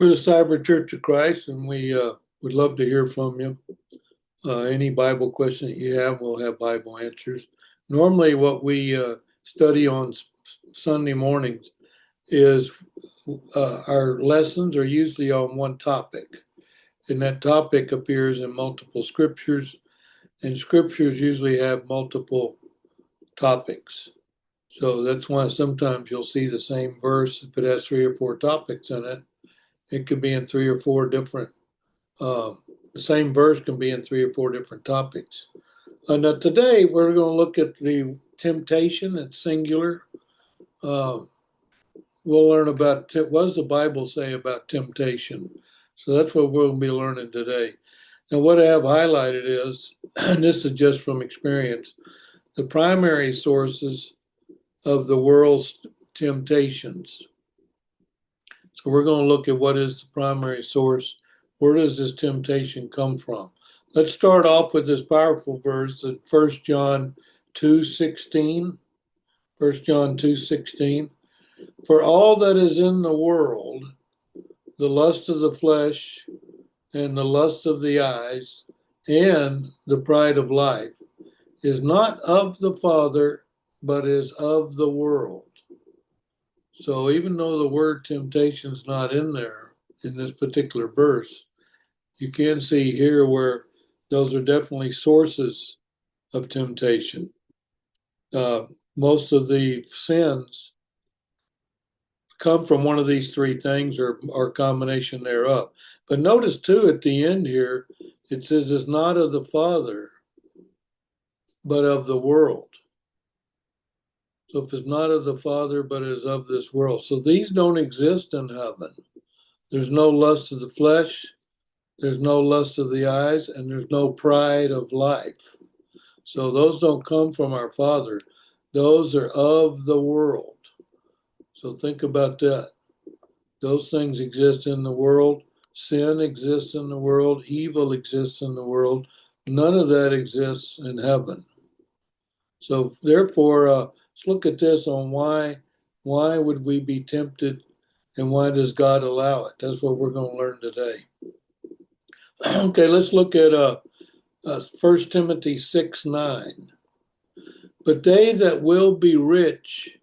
We're the Cyber Church of Christ, and we would love to hear from you. Any Bible question that you have, we'll have Bible answers. Normally, what we study on Sunday mornings is our lessons are usually on one topic, and that topic appears in multiple scriptures, and scriptures usually have multiple topics. So that's why sometimes you'll see the same verse if it has 3 or 4 topics in it. It could be in 3 or 4 different, the same verse can be in 3 or 4 different topics. Now today we're going to look at the temptation. It's singular. We'll learn about what does the Bible say about temptation. So that's what we'll be learning today. Now what I have highlighted is, and this is just from experience, the primary sources of the world's temptations. So we're going to look at what is the primary source. Where does this temptation come from? Let's start off with this powerful verse in 1 John 2:16. 1 John 2:16. For all that is in the world, the lust of the flesh and the lust of the eyes and the pride of life is not of the Father, but is of the world. So even though the word temptation is not in there in this particular verse, you can see here where those are definitely sources of temptation. Most of the sins come from one of these 3 things or a combination thereof. But notice too at the end here, it says it's not of the Father, but of the world. So if it's not of the Father, but is of this world. So these don't exist in heaven. There's no lust of the flesh, there's no lust of the eyes, and there's no pride of life. So those don't come from our Father. Those are of the world. So think about that. Those things exist in the world. Sin exists in the world. Evil exists in the world. None of that exists in heaven. So therefore, let's look at this on why would we be tempted and why does God allow it? That's what we're going to learn today. Okay, let's look at 1 Timothy 6:9. But they that will be rich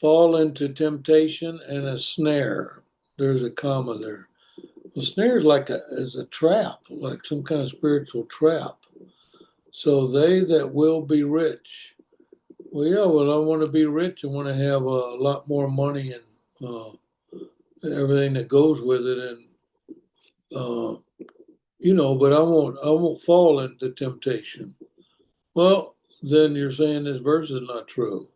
fall into temptation and a snare. There's a comma there. A snare is a trap, like some kind of spiritual trap. So they that will be rich. Well, yeah, I want to be rich. I want to have a lot more money and everything that goes with it, and but I won't fall into temptation. Well, then you're saying this verse is not true.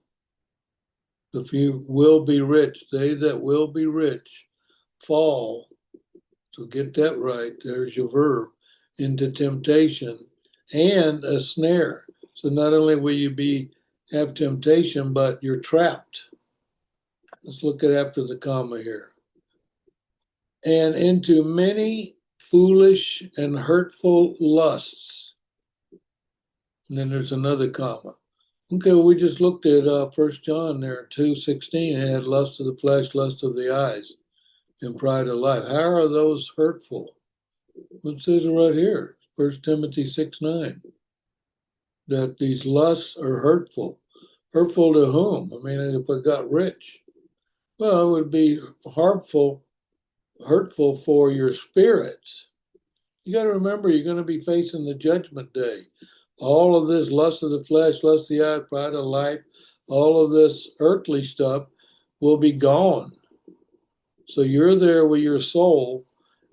If you will be rich, they that will be rich fall. So get that right. There's your verb, into temptation and a snare. So not only will you have temptation, but you're trapped. Let's look at after the comma here. And into many foolish and hurtful lusts. And then there's another comma. Okay, we just looked at 1 John there, 2:16. It had lust of the flesh, lust of the eyes, and pride of life. How are those hurtful? Well, it says it right here, 1 Timothy 6:9, that these lusts are hurtful. Hurtful to whom? I mean, if I got rich, well, it would be hurtful for your spirits. You got to remember, you're going to be facing the judgment day. All of this lust of the flesh, lust of the eye, pride of life, all of this earthly stuff will be gone. So you're there with your soul,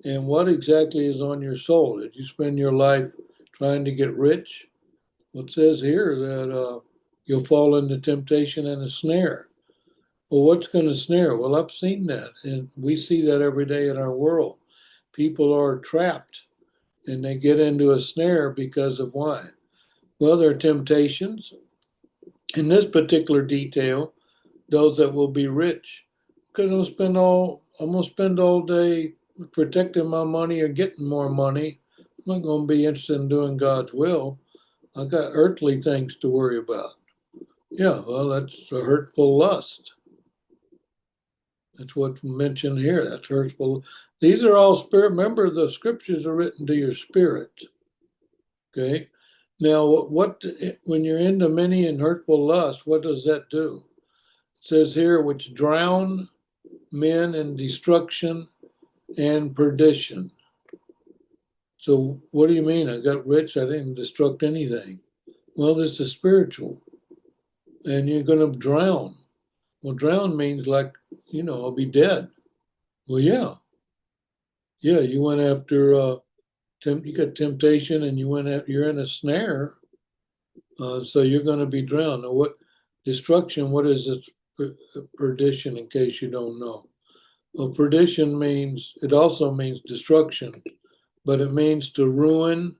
and what exactly is on your soul? Did you spend your life trying to get rich? Well, it says here that you'll fall into temptation and a snare. Well, what's going to snare? Well, I've seen that, and we see that every day in our world. People are trapped, and they get into a snare because of why? Well, there are temptations. In this particular detail, those that will be rich, because I'm going to spend all day protecting my money or getting more money. I'm not going to be interested in doing God's will. I got earthly things to worry about. Yeah, well, that's a hurtful lust. That's what's mentioned here. That's hurtful. These are all spirit. Remember, the scriptures are written to your spirit. Okay. Now, what when you're into many and hurtful lusts, what does that do? It says here, which drown men in destruction and perdition. So, what do you mean? I got rich. I didn't destruct anything. Well, this is spiritual, and you're going to drown. Well, drown means like, I'll be dead. Well, yeah. Yeah, you went after, you got temptation and you're in a snare. So you're going to be drowned. Now, what destruction, what is it? Perdition, in case you don't know. Well, perdition it also means destruction, but it means to ruin,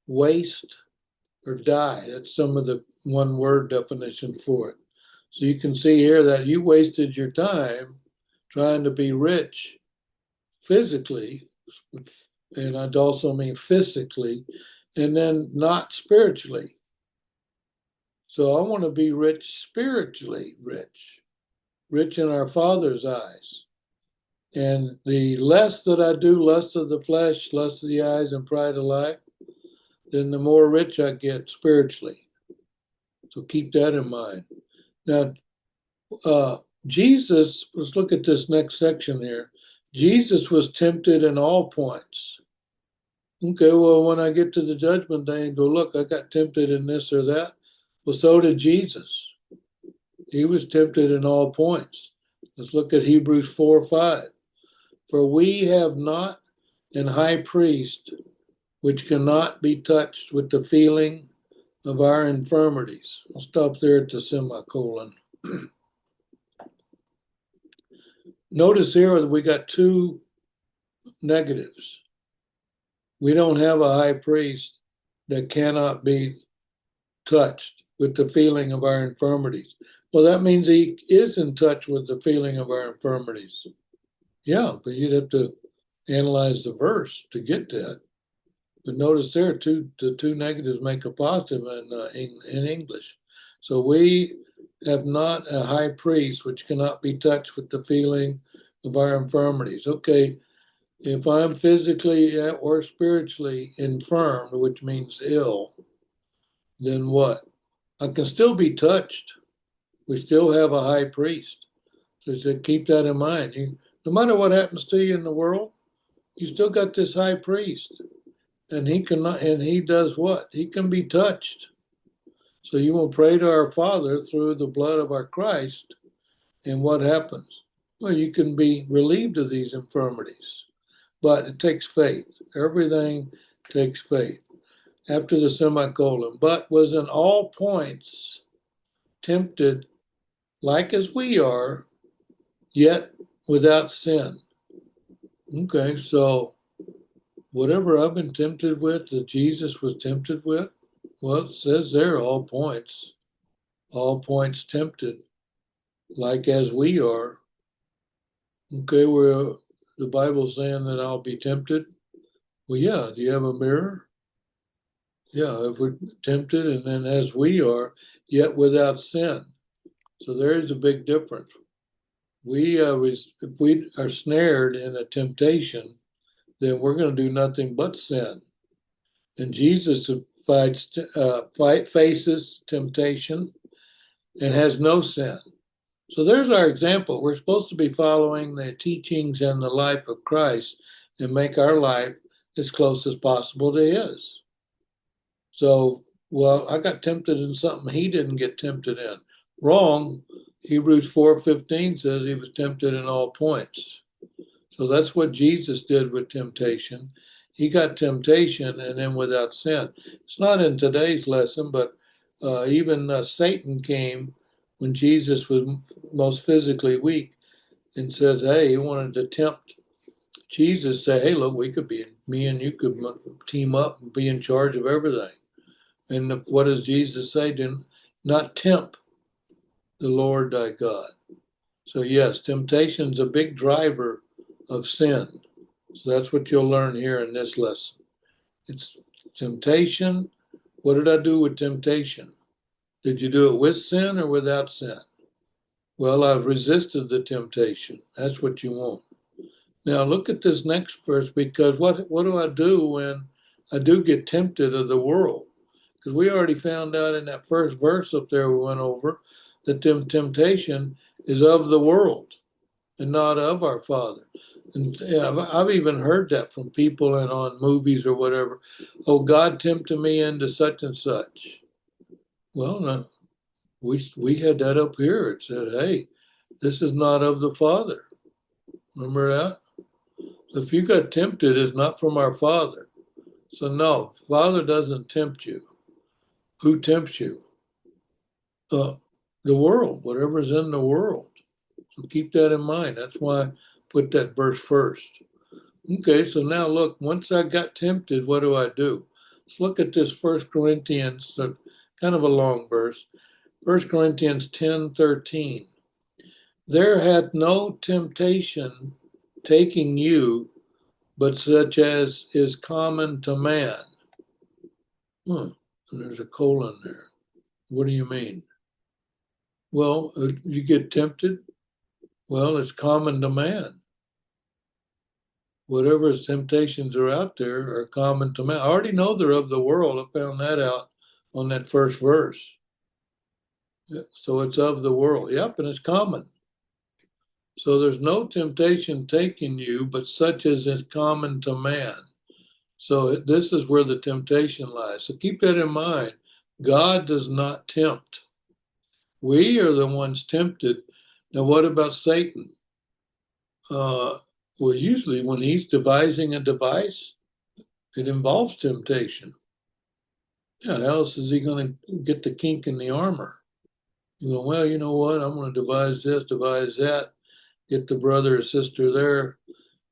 waste, or die. That's some of the one word definition for it. So you can see here that you wasted your time trying to be rich physically, and I'd also mean physically, and then not spiritually. So I want to be rich spiritually, rich in our Father's eyes. And the less that I do, lust of the flesh, lust of the eyes, and pride of life, then the more rich I get spiritually. So keep that in mind. Now, Jesus, let's look at this next section here. Jesus was tempted in all points. Okay, well, when I get to the judgment day and go, look, I got tempted in this or that. Well, so did Jesus. He was tempted in all points. Let's look at Hebrews 4:5. For we have not an high priest which cannot be touched with the feeling of our infirmities. I'll stop there at the semicolon. Notice here that we got two negatives. We don't have a high priest that cannot be touched with the feeling of our infirmities. Well, that means he is in touch with the feeling of our infirmities. Yeah, but you'd have to analyze the verse to get that. But notice there, the two negatives make a positive in English. So we have not a high priest which cannot be touched with the feeling of our infirmities. Okay, if I'm physically or spiritually infirmed, which means ill, then what? I can still be touched. We still have a high priest. So he said, keep that in mind. No matter what happens to you in the world, you still got this high priest. And he does what? He can be touched. So you will pray to our Father through the blood of our Christ. And what happens? Well, you can be relieved of these infirmities. But it takes faith. Everything takes faith. After the semicolon, but was in all points tempted like as we are, yet without sin. Okay, so whatever I've been tempted with, that Jesus was tempted with, well, it says there, all points tempted, like as we are. Okay, where the Bible's saying that I'll be tempted. Well, yeah, do you have a mirror? Yeah, if we're tempted, and then as we are, yet without sin. So there is a big difference. If we are snared in a temptation, then we're going to do nothing but sin. And Jesus faces temptation and has no sin. So there's our example. We're supposed to be following the teachings and the life of Christ and make our life as close as possible to his. So, well, I got tempted in something he didn't get tempted in. Wrong. Hebrews 4:15 says he was tempted in all points. So that's what Jesus did with temptation. He got temptation and then without sin. It's not in today's lesson, but even Satan came when Jesus was most physically weak and says, hey, he wanted to tempt Jesus, say, hey, look, me and you could team up and be in charge of everything. And what does Jesus say? Do not tempt the Lord thy God. So yes, temptation is a big driver of sin. So that's what you'll learn here in this lesson. It's temptation. What did I do with temptation? Did you do it with sin or without sin? Well, I've resisted the temptation. That's what you want. Now look at this next verse, because what do I do when I do get tempted of the world? Because we already found out in that first verse up there we went over that temptation is of the world and not of our Father. And yeah, I've even heard that from people and on movies or whatever. Oh, God tempted me into such and such. Well, no, we had that up here. It said, hey, this is not of the Father. Remember that? If you got tempted, it's not from our Father. So no, Father doesn't tempt you. Who tempts you? Uh, the world, whatever's in the world. So keep that in mind. That's why I put that verse first. Okay, so now look, once I got tempted, what do I do? Let's look at this 1 Corinthians, kind of a long verse. 1 Corinthians 10:13. There hath no temptation taking you, but such as is common to man. And there's a colon there. What do you mean? Well, you get tempted. Well, it's common to man. Whatever temptations are out there are common to man. I already know they're of the world. I found that out on that first verse. So it's of the world. Yep, and it's common. So there's no temptation taking you, but such as is common to man. So this is where the temptation lies. So keep that in mind. God does not tempt. We are the ones tempted. Now, what about Satan? Well, usually when he's devising a device, it involves temptation. Yeah, how else is he going to get the kink in the armor? You go, well, you know what? I'm going to devise this, devise that, get the brother or sister there,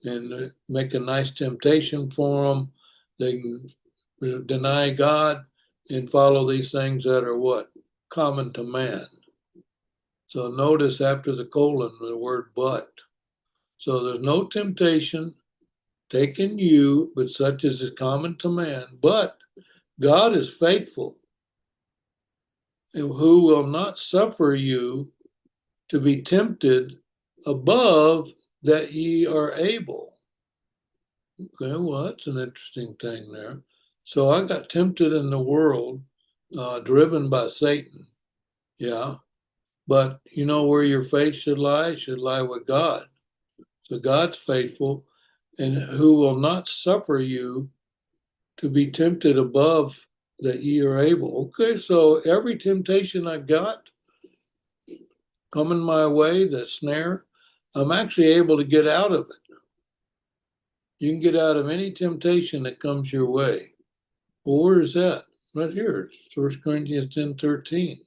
and make a nice temptation for them. They can deny God and follow these things that are what? Common to man. So notice after the colon, the word but. So there's no temptation taken you, but such as is common to man. But God is faithful, who will not suffer you to be tempted above that ye are able. Okay, well, that's an interesting thing there. So I got tempted in the world, driven by Satan. Yeah. But you know where your faith should lie? It should lie with God. So God's faithful, and who will not suffer you to be tempted above that ye are able. Okay, so every temptation I got coming my way, the snare, I'm actually able to get out of it. You can get out of any temptation that comes your way. Well, where is that? Right here, 1 Corinthians 10:13.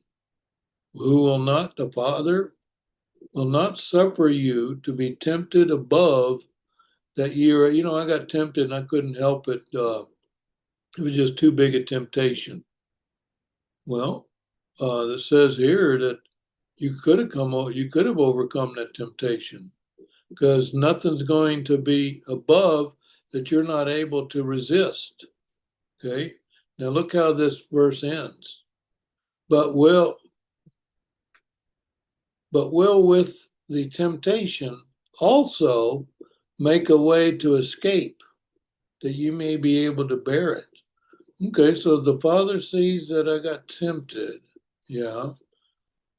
Who will not, the Father, will not suffer you to be tempted above that ye are. You know, I got tempted and I couldn't help it. It was just too big a temptation. Well, it says here that you could have overcome that temptation, because nothing's going to be above that you're not able to resist. Okay. Now look how this verse ends. But will with the temptation also make a way to escape, that you may be able to bear it. Okay, so the Father sees that I got tempted. Yeah.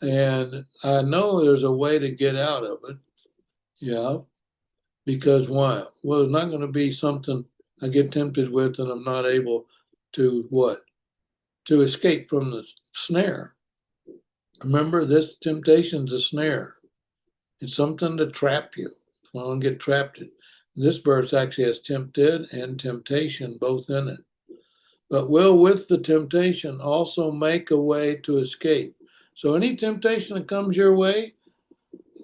And I know there's a way to get out of it. Yeah. Because why? Well, it's not going to be something I get tempted with and I'm not able to what? To escape from the snare. Remember, this temptation's a snare. It's something to trap you. I don't get trapped in. This verse actually has tempted and temptation both in it. But will with the temptation also make a way to escape. So any temptation that comes your way,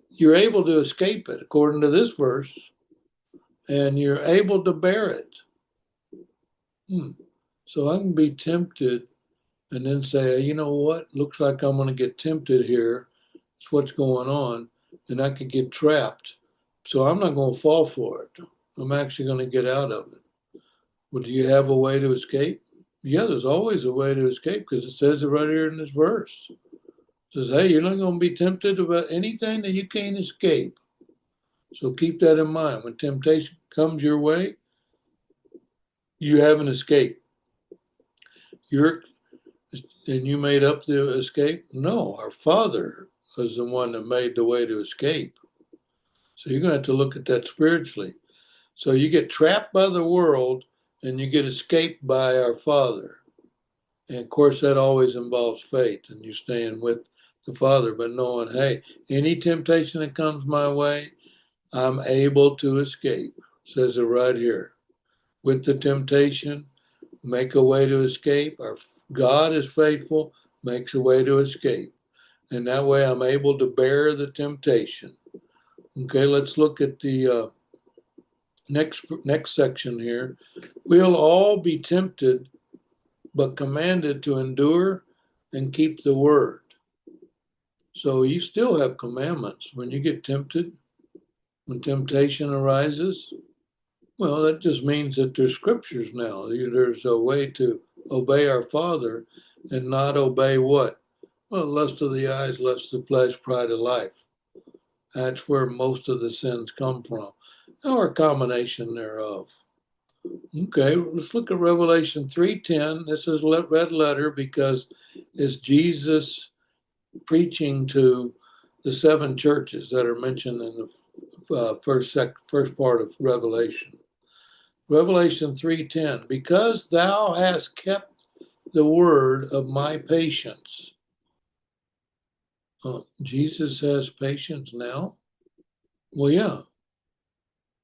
you're able to escape it, according to this verse, and you're able to bear it. So I can be tempted and then say, you know what, looks like I'm going to get tempted here. It's what's going on, and I could get trapped. So I'm not going to fall for it. I'm actually going to get out of it. Well, do you have a way to escape? Yeah, there's always a way to escape, because it says it right here in this verse. Says, hey, you're not going to be tempted about anything that you can't escape. So keep that in mind. When temptation comes your way, you have an escape. And you made up the escape? No, our Father was the one that made the way to escape. So you're going to have to look at that spiritually. So you get trapped by the world and you get escaped by our Father. And of course, that always involves faith and you staying with the Father, but knowing, hey, any temptation that comes my way, I'm able to escape. Says it right here. With the temptation, make a way to escape. Our God is faithful, makes a way to escape. And that way I'm able to bear the temptation. Okay, let's look at the next section here. We'll all be tempted, but commanded to endure and keep the word. So you still have commandments when you get tempted, when temptation arises. Well, that just means that there's scriptures now. There's a way to obey our Father and not obey what? Well, lust of the eyes, lust of the flesh, pride of life. That's where most of the sins come from, or a combination thereof. Okay, let's look at Revelation 3:10. This is a red letter because it's Jesus preaching to the seven churches that are mentioned in the first part of Revelation. Revelation 3:10, because thou hast kept the word of my patience. Jesus has patience now? Well, yeah.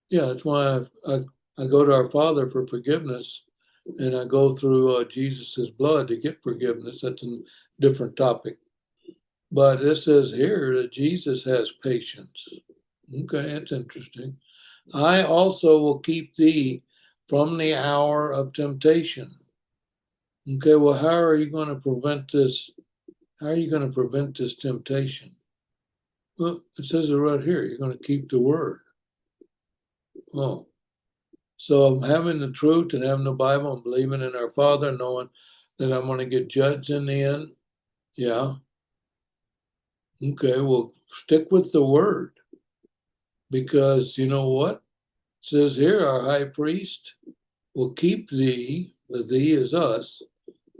Yeah, that's why I go to our Father for forgiveness, and I go through Jesus's blood to get forgiveness. That's a different topic. But it says here that Jesus has patience. Okay, that's interesting. I also will keep thee from the hour of temptation. Okay, well, how are you going to prevent this? How are you going to prevent this temptation? Well, it says it right here. You're going to keep the word. Oh, so having the truth and having the Bible and believing in our Father, knowing that I'm going to get judged in the end. Yeah. Okay, well, stick with the word. Because you know what? It says here, our high priest will keep thee, the thee is us,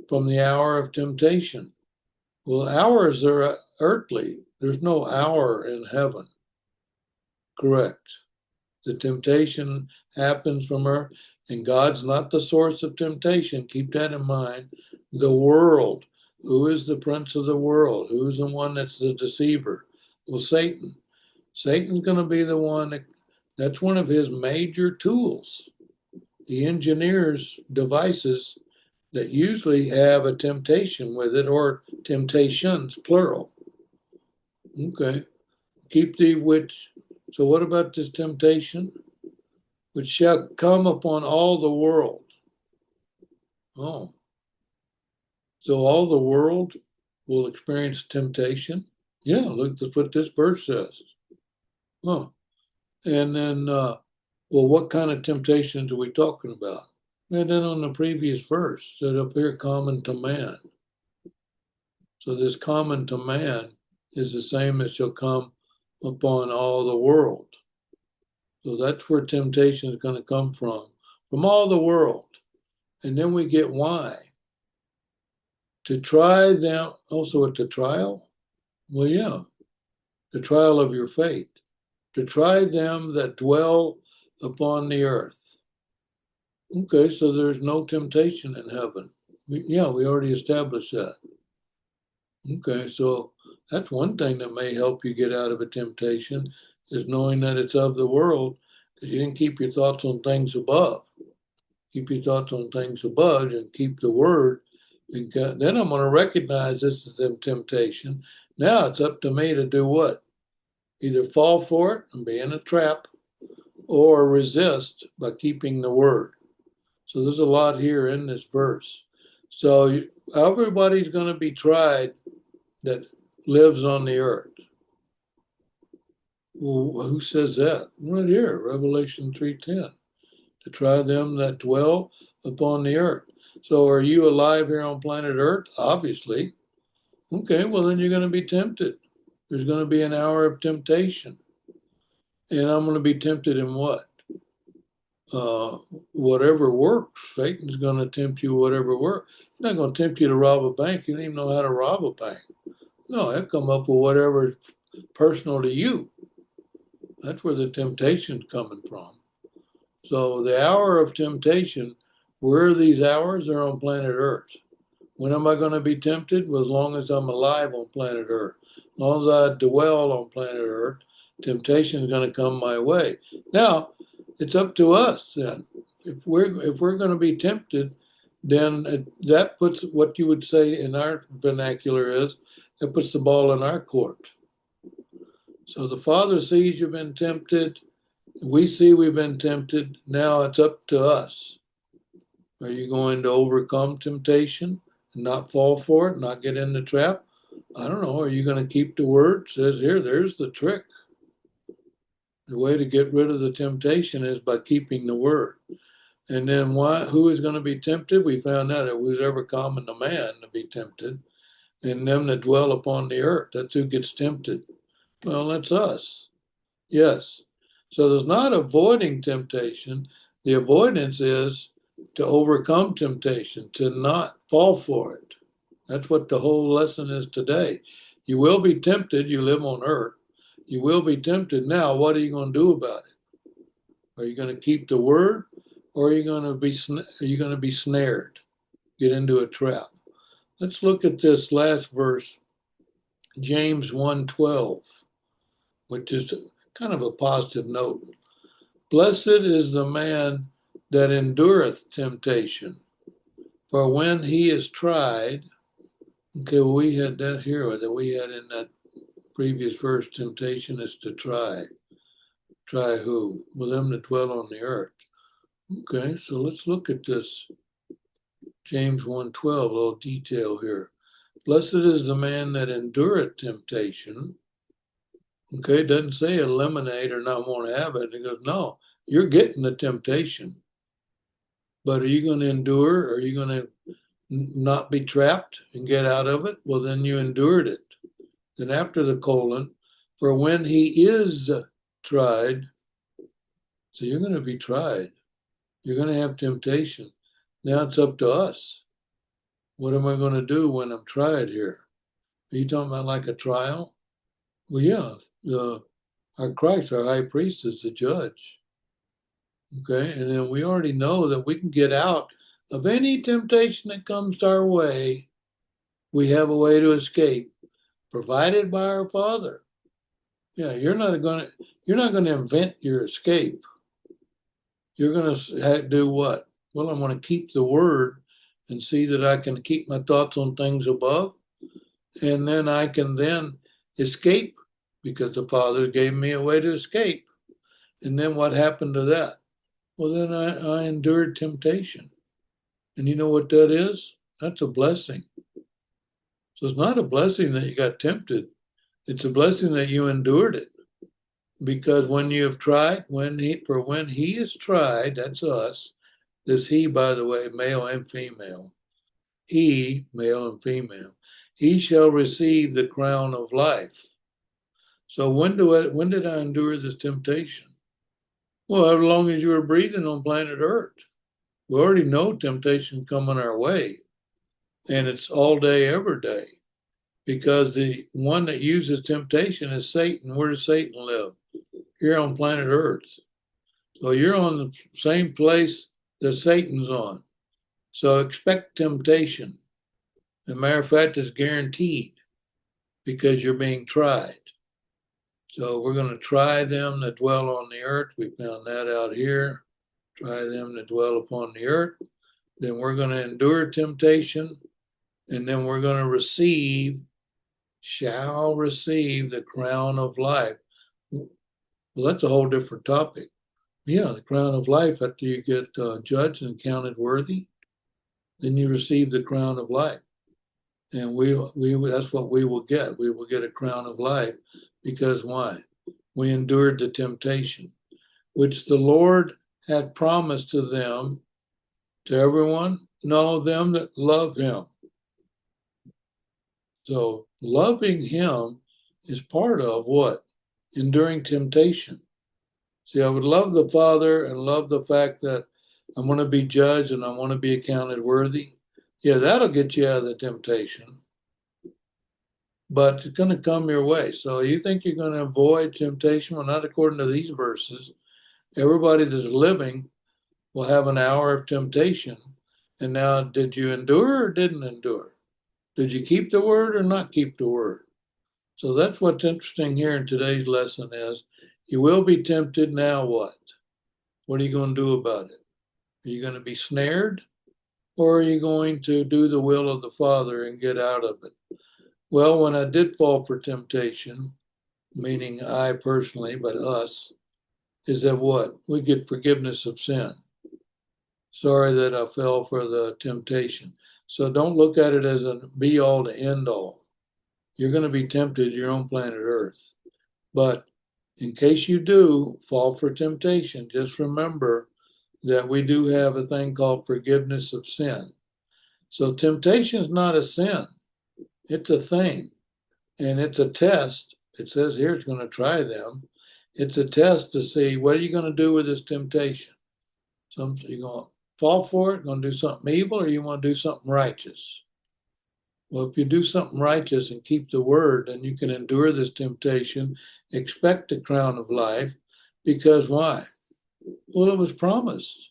from the hour of temptation. Well, hours are earthly. There's no hour in heaven. Correct. The temptation happens from earth, and God's not the source of temptation. Keep that in mind. The world. Who is the prince of the world? Who's the one that's the deceiver? Well, Satan. Satan's going to be the one that's one of his major tools. He engineers devices that usually have a temptation with it, or temptations, plural. Okay. Keep thee which. So what about this temptation? Which shall come upon all the world. Oh. So all the world will experience temptation? Yeah, look, that's what this verse says. Oh. And then, well, what kind of temptations are we talking about? And then on the previous verse, that up here, common to man. So this common to man is the same as shall come upon all the world. So that's where temptation is going to come from all the world. And then we get why. To try them, also at the trial? Well, yeah, the trial of your faith. To try them that dwell upon the earth. Okay, so there's no temptation in heaven. We already established that. Okay, so that's one thing that may help you get out of a temptation, is knowing that it's of the world, because you didn't keep your thoughts on things above. Keep your thoughts on things above and keep the word. And then I'm going to recognize this is a temptation. Now it's up to me to do what? Either fall for it and be in a trap, or resist by keeping the word. So there's a lot here in this verse. So everybody's going to be tried that lives on the earth. Well, who says that? Right here, Revelation 3:10. To try them that dwell upon the earth. So are you alive here on planet Earth? Obviously. Okay, well, then you're going to be tempted. There's going to be an hour of temptation. And I'm going to be tempted in what? Whatever works. Satan's going to tempt you whatever works. He's not going to tempt you to rob a bank. You don't even know how to rob a bank. No, he'll come up with whatever is personal to you. That's where the temptation's coming from. So the hour of temptation, where are these hours? They're on planet Earth. When am I going to be tempted? Well, as long as I'm alive on planet Earth. As long as I dwell on planet Earth, temptation is going to come my way. Now, it's up to us then. If we're going to be tempted, then that puts what you would say in our vernacular is, that puts the ball in our court. So the Father sees you've been tempted. We see we've been tempted. Now it's up to us. Are you going to overcome temptation and not fall for it, not get in the trap? I don't know. Are you going to keep the word? It says here, there's the trick. The way to get rid of the temptation is by keeping the word. And then who is going to be tempted? We found out it was ever common to man to be tempted. And them that dwell upon the earth, that's who gets tempted. Well, that's us. Yes. So there's not avoiding temptation. The avoidance is to overcome temptation, to not fall for it. That's what the whole lesson is today. You will be tempted. You live on earth. You will be tempted. Now, what are you going to do about it? Are you going to keep the word, or are you going to be snared, get into a trap? Let's look at this last verse, James 1:12, which is kind of a positive note. Blessed is the man that endureth temptation, for when he is tried, okay, well, we had that here, or that we had in that previous verse, temptation is to try. Try who? Well, them that dwell on the earth. Okay, so let's look at this. James 1:12, a little detail here. Blessed is the man that endureth temptation. Okay, it doesn't say eliminate or not want to have it. It goes, no, you're getting the temptation. But are you going to endure? Are you going to not be trapped and get out of it? Well, then you endured it. Then after the colon, for when he is tried, so you're going to be tried. You're going to have temptation. Now it's up to us. What am I going to do when I'm tried here? Are you talking about like a trial? Well, yeah, our Christ, our high priest, is the judge. Okay, and then we already know that we can get out of any temptation that comes our way. We have a way to escape, provided by our Father. Yeah, you're not going to invent your escape. You're going to do what? Well, I'm going to keep the word and see that I can keep my thoughts on things above, and then I can then escape because the Father gave me a way to escape. And then what happened to that? Well, then I endured temptation. And you know what that is? That's a blessing. So it's not a blessing that you got tempted. It's a blessing that you endured it. Because when you have tried, when he is tried, that's us. This he, by the way, male and female. He, male and female, he shall receive the crown of life. So when did I endure this temptation? Well, as long as you were breathing on planet Earth. We already know temptation coming our way, and it's all day, every day, because the one that uses temptation is Satan. Where does Satan live? Here on planet Earth. So you're on the same place that Satan's on. So expect temptation. As a matter of fact, it's guaranteed because you're being tried. So we're going to try them that dwell on the earth. We found that out here. Try them that dwell upon the earth. Then we're going to endure temptation. And then we're going to shall receive the crown of life. Well, that's a whole different topic. Yeah, the crown of life, after you get judged and counted worthy, then you receive the crown of life. And that's what we will get. We will get a crown of life because why? We endured the temptation, which the Lord had promised to them, to everyone, no, them that love him. So loving him is part of what? Enduring temptation. See, I would love the Father and love the fact that I want to be judged and I want to be accounted worthy. Yeah, that'll get you out of the temptation. But it's going to come your way. So you think you're going to avoid temptation? Well, not according to these verses. Everybody that's living will have an hour of temptation. And now, did you endure or didn't endure? Did you keep the word or not keep the word? So that's what's interesting here in today's lesson is you will be tempted. Now what? What are you going to do about it? Are you going to be snared or are you going to do the will of the Father and get out of it? Well, when I did fall for temptation, meaning I personally, but us, is that what? We get forgiveness of sin. Sorry that I fell for the temptation. So don't look at it as a be all to end all. You're going to be tempted your own planet Earth. But in case you do fall for temptation, just remember that we do have a thing called forgiveness of sin. So temptation is not a sin. It's a thing. And it's a test. It says here it's going to try them. It's a test to see what are you going to do with this temptation. You're going to fall for it, going to do something evil, or you want to do something righteous. Well, if you do something righteous and keep the word, then you can endure this temptation, expect the crown of life, because why? Well, it was promised.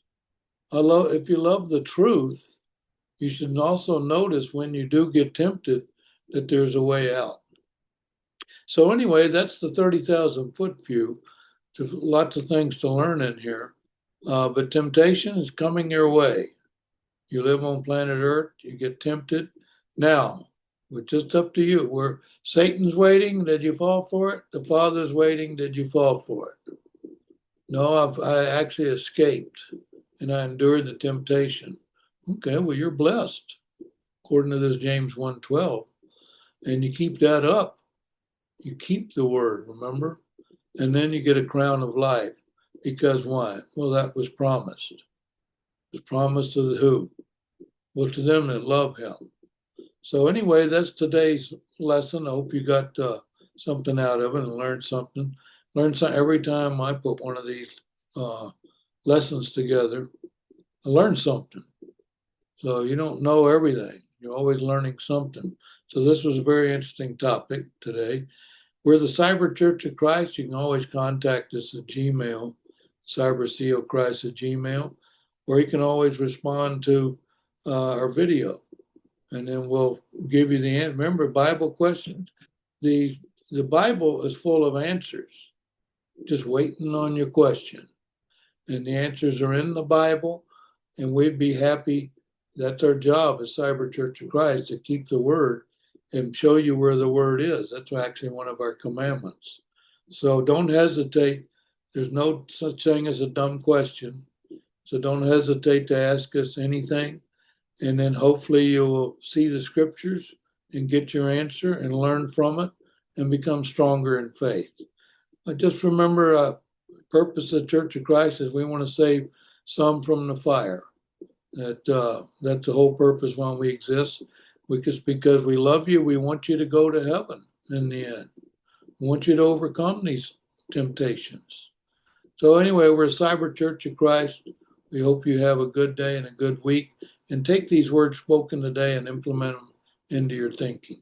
If you love the truth, you should also notice when you do get tempted that there's a way out. So anyway, that's the 30,000-foot view. There's lots of things to learn in here. But temptation is coming your way. You live on planet Earth, you get tempted. Now, it's just up to you. Where Satan's waiting, did you fall for it? The Father's waiting, did you fall for it? No, I actually escaped and I endured the temptation. Okay, well, you're blessed, according to this James 1:12. And you keep that up. You keep the word, remember? And then you get a crown of life. Because why? Well, that was promised. It was promised to the who? Well, to them that love him. So anyway, that's today's lesson. I hope you got something out of it and learned something. Learn something every time I put one of these lessons together. I learn something. So you don't know everything. You're always learning something. So this was a very interesting topic today. We're the Cyber Church of Christ. You can always contact us at Gmail, cybercochrist at Gmail, or you can always respond to our video. And then we'll give you the answer. Remember, Bible questions. The Bible is full of answers, just waiting on your question. And the answers are in the Bible, and we'd be happy. That's our job as Cyber Church of Christ, to keep the word and show you where the word is. That's actually one of our commandments. So don't hesitate. There's no such thing as a dumb question. So don't hesitate to ask us anything. And then hopefully you will see the scriptures and get your answer and learn from it and become stronger in faith. But just remember, purpose of the Church of Christ is we want to save some from the fire. That's the whole purpose why we exist. Because we love you, we want you to go to heaven in the end. We want you to overcome these temptations. So anyway, we're a Cyber Church of Christ. We hope you have a good day and a good week. And take these words spoken today and implement them into your thinking.